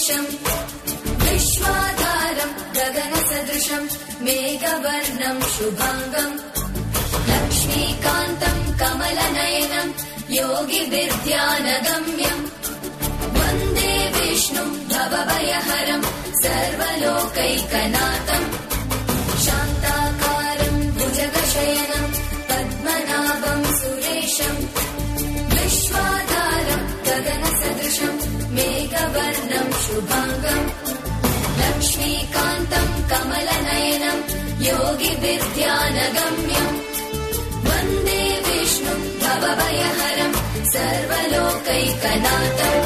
सुरेशम् विश्वाधारम् गगनसदृशम् मेघवर्णम् शुभाङ्गम् लक्ष्मीकान्तम् कमलनयनम् योगिविद्यानगम्यम् वन्दे विष्णुम् भवभयहरम् सर्वलोकैकनाथम् शान्ताकारम् भुजगशयनम् पद्मनाभम् सुरेशम् विश्वाधारम् गगनसदृशम् मेघवर्णम् शुभाङ्गम् लक्ष्मीकान्तम् कमलनयनम् योगिविद्यानगम्यम् वन्दे विष्णुम् भवभयहरम् सर्वलोकैकनाथम्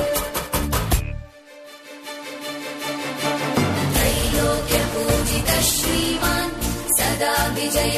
त्रैलोक्यपूजितः श्रीमान् सदा विजय